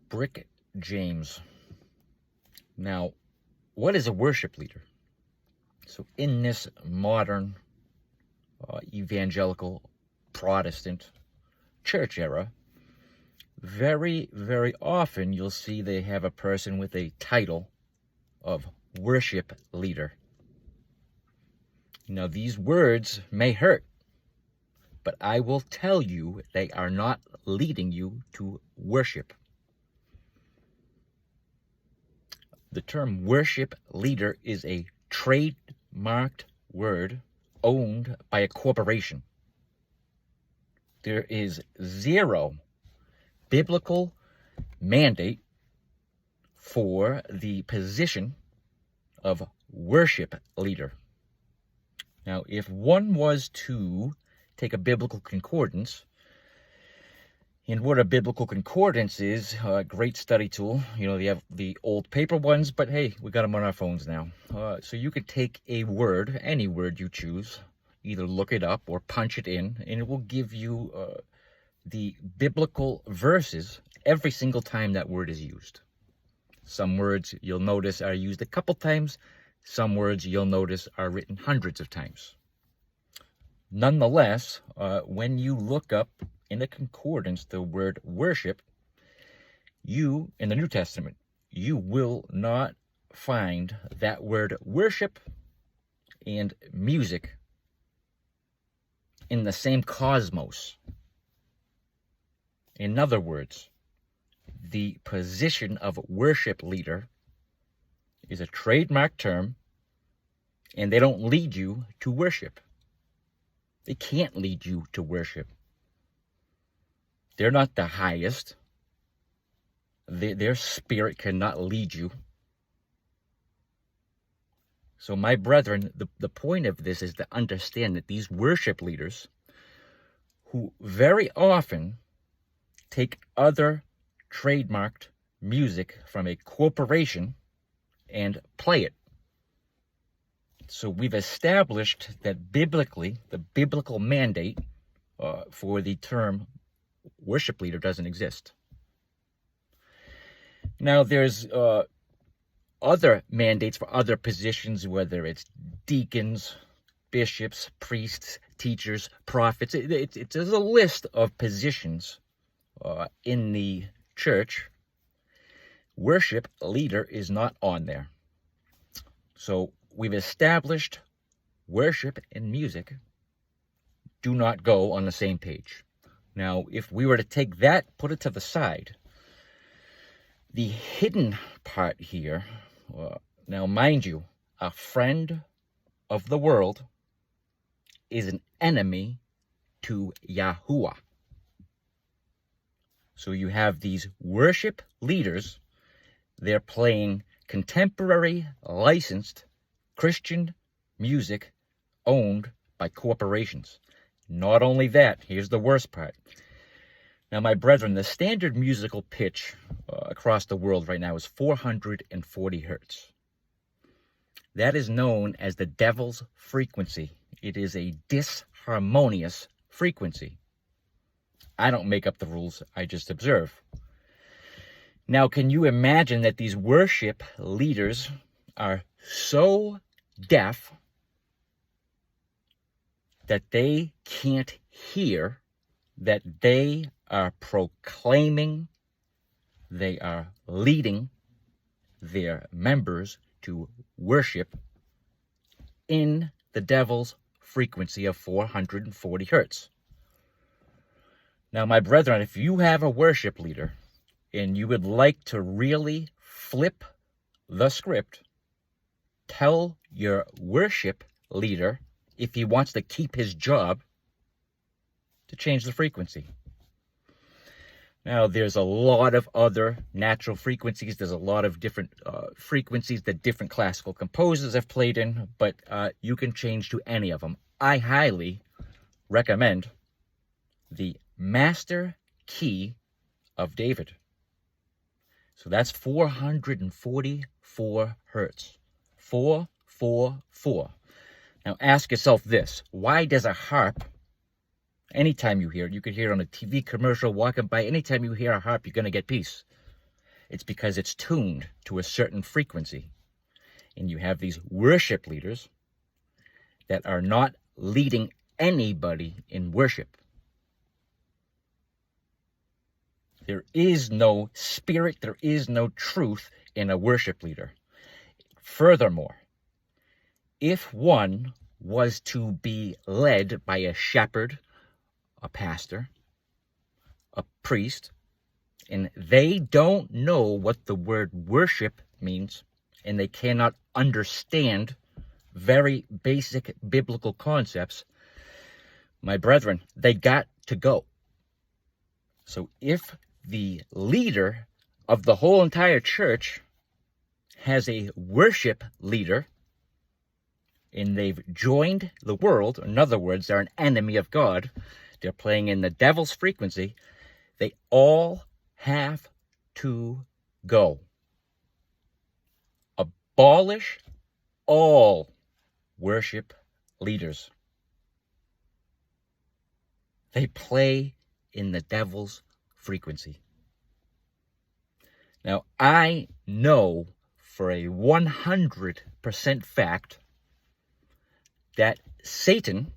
Brick James. Now, what is a worship leader? So in this modern evangelical Protestant church era, very, very often you'll see they have a person with a title of worship leader. Now, these words may hurt, but I will tell you they are not leading you to worship. The term worship leader is a trademarked word owned by a corporation. There is zero biblical mandate for the position of worship leader. Now, if one was to take a biblical concordance, and what a biblical concordance is, a great study tool. You know, they have the old paper ones, but hey, we got them on our phones now. So you could take a word, any word you choose, either look it up or punch it in, and it will give you the biblical verses every single time that word is used. Some words you'll notice are used a couple times. Some words you'll notice are written hundreds of times. Nonetheless, when you look up in the concordance the word worship, you, in the New Testament, you will not find that word worship and music in the same cosmos. In other words, the position of worship leader is a trademark term, and they don't lead you to worship. They can't lead you to worship. They're not the highest. Their spirit cannot lead you. So my brethren, the point of this is to understand that these worship leaders, who very often take other trademarked music from a corporation and play it. So we've established that biblically, the biblical mandate for the term worship leader doesn't exist. Now, there's other mandates for other positions, whether it's deacons, bishops, priests, teachers, prophets. There's a list of positions in the church. Worship leader is not on there. So we've established worship and music do not go on the same page. Now, if we were to take that, put it to the side, the hidden part here, now mind you, a friend of the world is an enemy to Yahuwah. So you have these worship leaders, they're playing contemporary licensed Christian music owned by corporations. Not only that, here's the worst part. Now, my brethren, the standard musical pitch across the world right now is 440 hertz. That is known as the devil's frequency. It is a disharmonious frequency. I don't make up the rules, I just observe. Now, can you imagine that these worship leaders are so deaf that they can't hear that they are proclaiming, they are leading their members to worship in the devil's frequency of 440 hertz? Now, my brethren, if you have a worship leader and you would like to really flip the script, tell your worship leader, if he wants to keep his job, to change the frequency. Now, there's a lot of other natural frequencies. There's a lot of different frequencies that different classical composers have played in, but you can change to any of them. I highly recommend the master key of David. So that's 444 hertz. 444. Now ask yourself this. Why does a harp, anytime you hear it, you could hear it on a TV commercial, walking by, anytime you hear a harp, you're going to get peace. It's because it's tuned to a certain frequency. And you have these worship leaders that are not leading anybody in worship. There is no spirit, there is no truth in a worship leader. Furthermore, if one was to be led by a shepherd, a pastor, a priest, and they don't know what the word worship means, and they cannot understand very basic biblical concepts, my brethren, they got to go. So if the leader of the whole entire church has a worship leader, and they've joined the world, in other words, they're an enemy of God, they're playing in the devil's frequency, they all have to go. Abolish all worship leaders. They play in the devil's frequency. Now, I know for a 100% fact that Satan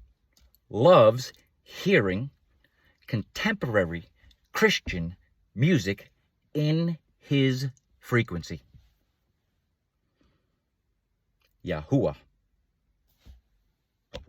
loves hearing contemporary Christian music in his frequency. Yahuwah.